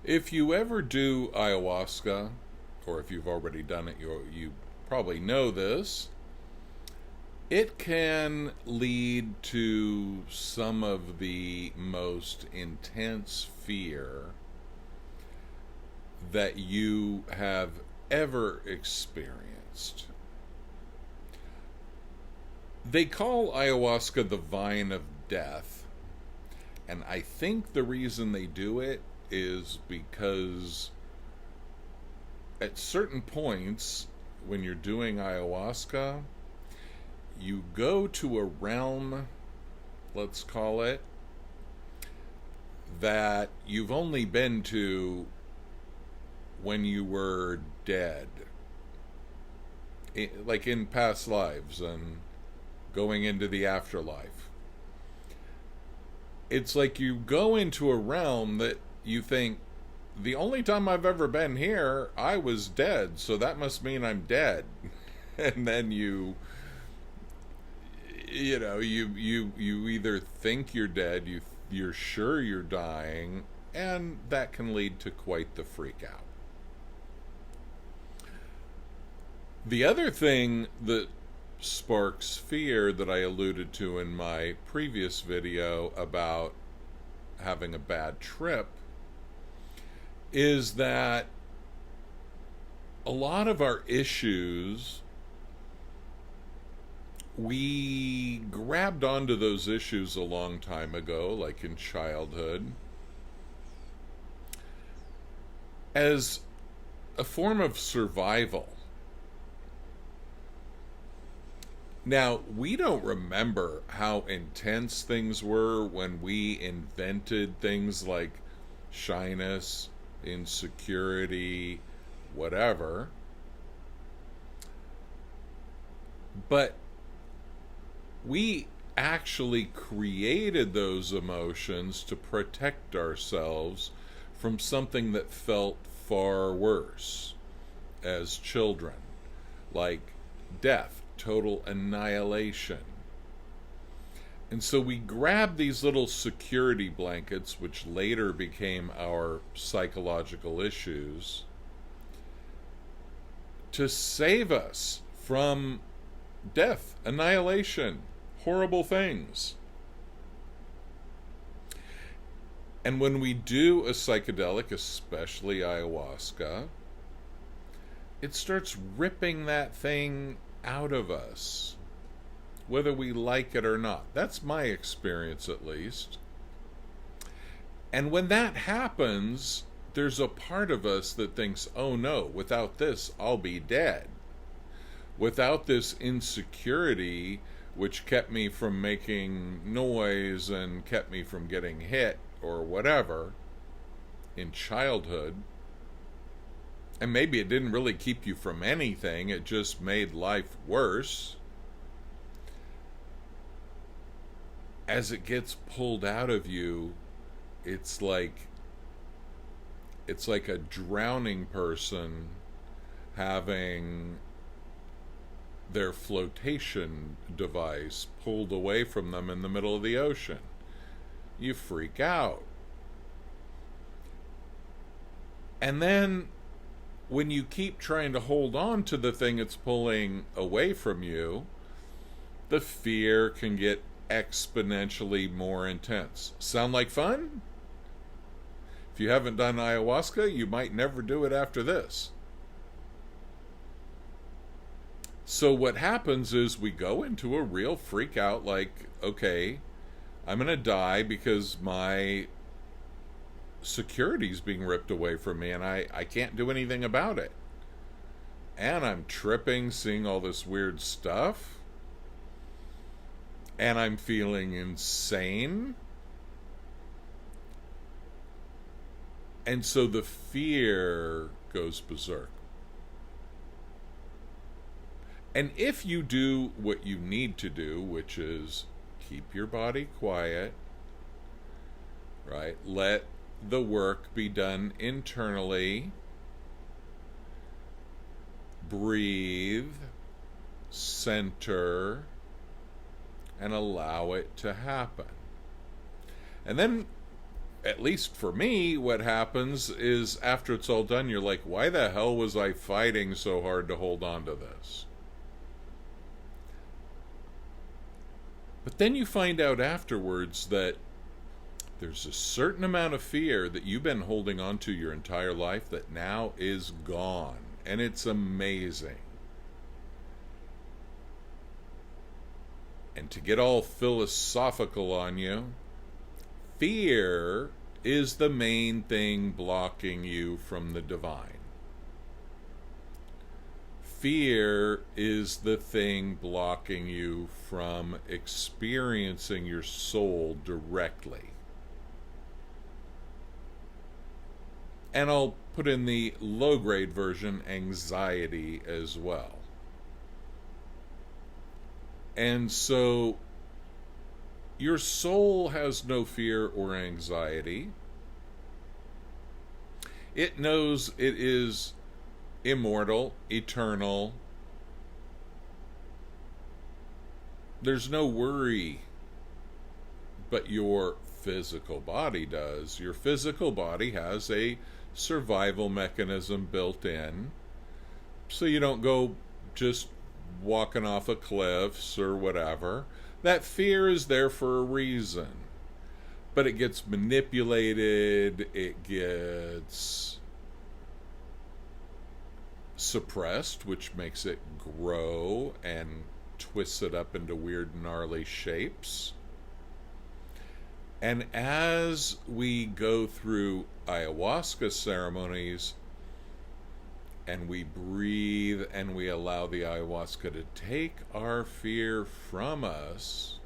If you ever do ayahuasca, or if you've already done it, you probably know this. It can lead to some of the most intense fear that you have ever experienced. They call ayahuasca the vine of death, and I think the reason they do it is because at certain points when you're doing ayahuasca, you go to a realm, let's call it, that you've only been to when you were dead, like in past lives and going into the afterlife. It's like you go into a realm that you think, the only time I've ever been here, I was dead, so that must mean I'm dead. And then you either think you're dead, you're sure you're dying, and that can lead to quite the freak out. The other thing that sparks fear that I alluded to in my previous video about having a bad trip is that a lot of our issues, we grabbed onto those issues a long time ago, like in childhood, as a form of survival. Now, we don't remember how intense things were when we invented things like shyness, insecurity, whatever. But we actually created those emotions to protect ourselves from something that felt far worse as children, like death, total annihilation. And so we grabbed these little security blankets, which later became our psychological issues, to save us from death, annihilation, horrible things. And when we do a psychedelic, especially ayahuasca, it starts ripping that thing out of us, whether we like it or not. That's my experience, at least. And when that happens, there's a part of us that thinks, oh no, without this, I'll be dead. Without this insecurity, which kept me from making noise and kept me from getting hit or whatever in childhood, and maybe it didn't really keep you from anything, it just made life worse. As it gets pulled out of you, it's like a drowning person having their flotation device pulled away from them in the middle of the ocean. You freak out. And then when you keep trying to hold on to the thing it's pulling away from you, the fear can get exponentially more intense. Sound like fun? If you haven't done ayahuasca, you might never do it after this. So what happens is we go into a real freak out, like, okay, I'm going to die because my security's being ripped away from me and I can't do anything about it. And I'm tripping, seeing all this weird stuff. And I'm feeling insane. And so the fear goes berserk. And if you do what you need to do, which is keep your body quiet, right? Let the work be done internally. Breathe, center, and allow it to happen. And then at least for me, what happens is after it's all done, you're like, why the hell was I fighting so hard to hold on to this? But then you find out afterwards that there's a certain amount of fear that you've been holding on to your entire life that now is gone. And it's amazing. And to get all philosophical on you, fear is the main thing blocking you from the divine. Fear is the thing blocking you from experiencing your soul directly. And I'll put in the low-grade version, anxiety as well. And so your soul has no fear or anxiety. It knows it is immortal, eternal. There's no worry, but your physical body does. Your physical body has a survival mechanism built in, so you don't go just walking off of cliffs or whatever. That fear is there for a reason, but it gets manipulated, it gets suppressed, which makes it grow and twists it up into weird gnarly shapes. And as we go through ayahuasca ceremonies and we breathe and we allow the ayahuasca to take our fear from us,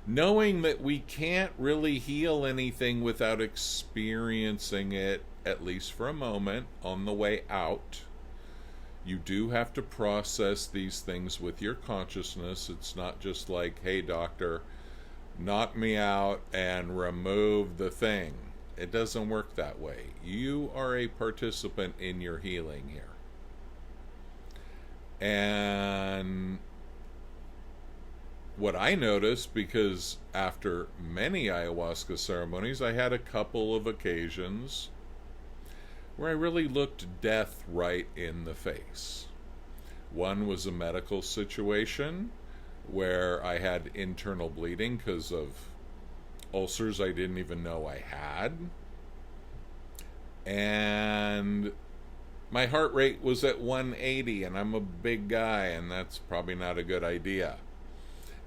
knowing that we can't really heal anything without experiencing it, at least for a moment, on the way out. You do have to process these things with your consciousness. It's not just like, hey, doctor, knock me out and remove the thing. It doesn't work that way. You are a participant in your healing here. And what I noticed, because after many ayahuasca ceremonies, I had a couple of occasions where I really looked death right in the face. One was a medical situation where I had internal bleeding because of ulcers I didn't even know I had. And my heart rate was at 180, and I'm a big guy, and that's probably not a good idea.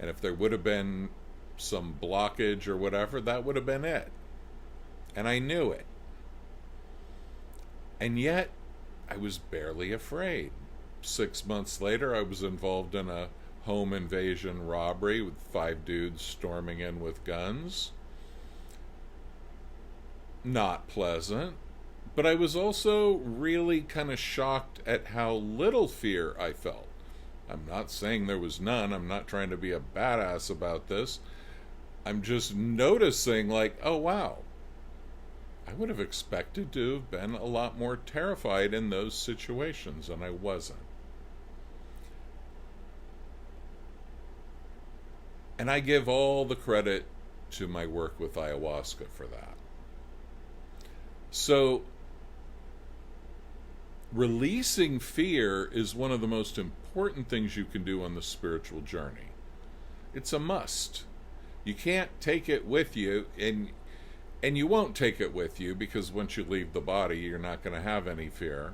And if there would have been some blockage or whatever, that would have been it. And I knew it. And yet, I was barely afraid. 6 months later, I was involved in a home invasion robbery with 5 dudes storming in with guns. Not pleasant. But I was also really kind of shocked at how little fear I felt. I'm not saying there was none. I'm not trying to be a badass about this. I'm just noticing, like, oh wow, I would have expected to have been a lot more terrified in those situations, and I wasn't. And I give all the credit to my work with ayahuasca for that. So, releasing fear is one of the most important things you can do on the spiritual journey. It's a must. You can't take it with you, and you won't take it with you, because once you leave the body, you're not going to have any fear.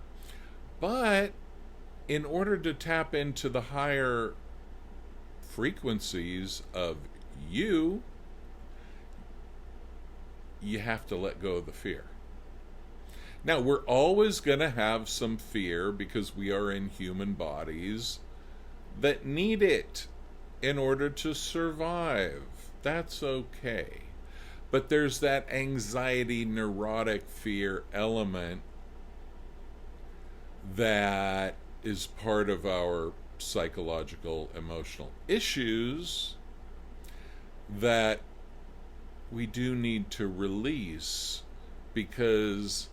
But in order to tap into the higher frequencies of you have to let go of the fear. Now, we're always going to have some fear because we are in human bodies that need it in order to survive. That's okay. But there's that anxiety, neurotic fear element that is part of our psychological, emotional issues that we do need to release, because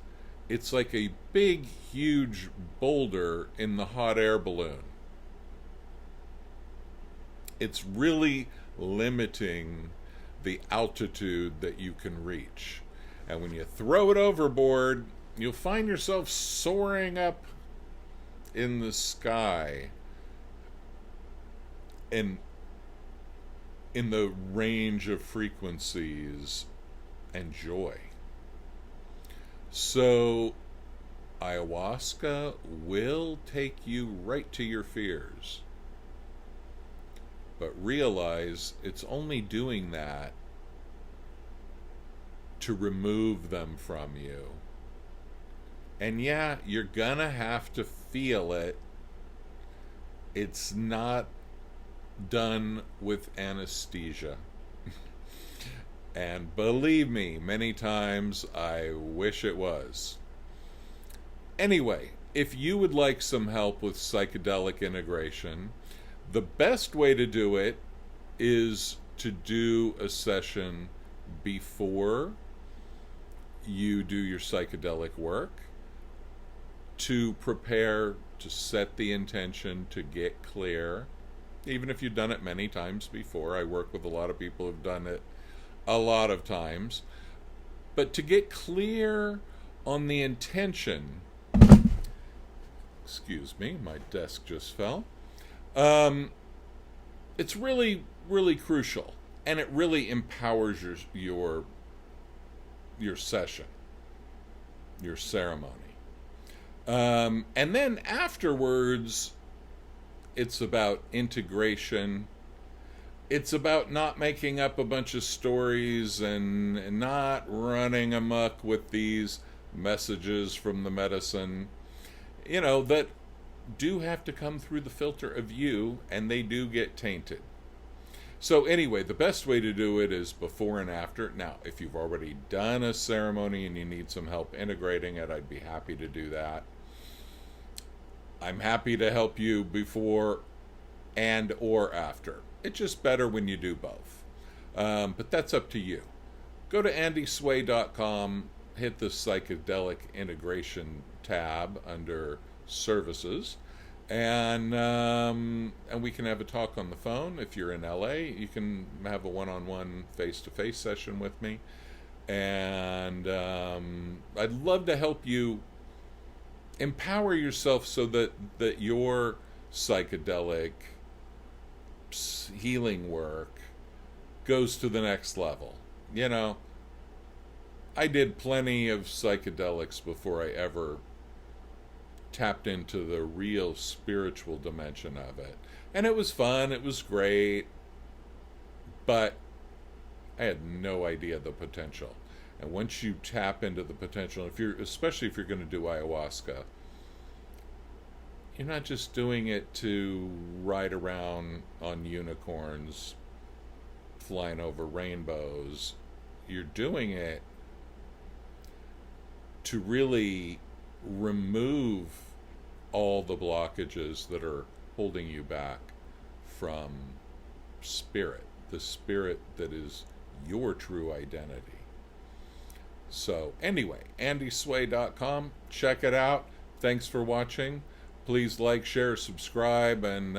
it's like a big, huge boulder in the hot air balloon. It's really limiting the altitude that you can reach. And when you throw it overboard, you'll find yourself soaring up in the sky and in the range of frequencies and joy. So ayahuasca will take you right to your fears. But realize it's only doing that to remove them from you. And yeah, you're gonna have to feel it. It's not done with anesthesia. And believe me, many times I wish it was. Anyway, if you would like some help with psychedelic integration, the best way to do it is to do a session before you do your psychedelic work, to prepare, to set the intention, to get clear. Even if you've done it many times before, I work with a lot of people who've done it a lot of times. But to get clear on the intention, excuse me, my desk just fell. It's really, really crucial, and it really empowers your session, your ceremony. And then afterwards, it's about integration. It's about not making up a bunch of stories and not running amok with these messages from the medicine, that do have to come through the filter of you, and they do get tainted. So anyway, the best way to do it is before and after. Now, if you've already done a ceremony and you need some help integrating it, I'd be happy to do that. I'm happy to help you before and or after. It's just better when you do both. But that's up to you. Go to andysway.com, hit the Psychedelic Integration tab under Services, and we can have a talk on the phone. If you're in LA, you can have a one-on-one face-to-face session with me, and I'd love to help you empower yourself so that your psychedelic healing work goes to the next level. I did plenty of psychedelics before I ever tapped into the real spiritual dimension of it. And it was fun, it was great, but I had no idea the potential. And once you tap into the potential, especially if you're going to do ayahuasca, you're not just doing it to ride around on unicorns flying over rainbows. You're doing it to really remove all the blockages that are holding you back from spirit, the spirit that is your true identity. So anyway, andysway.com, check it out. Thanks for watching. Please like, share, subscribe, and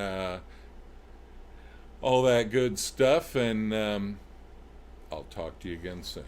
all that good stuff, and I'll talk to you again soon.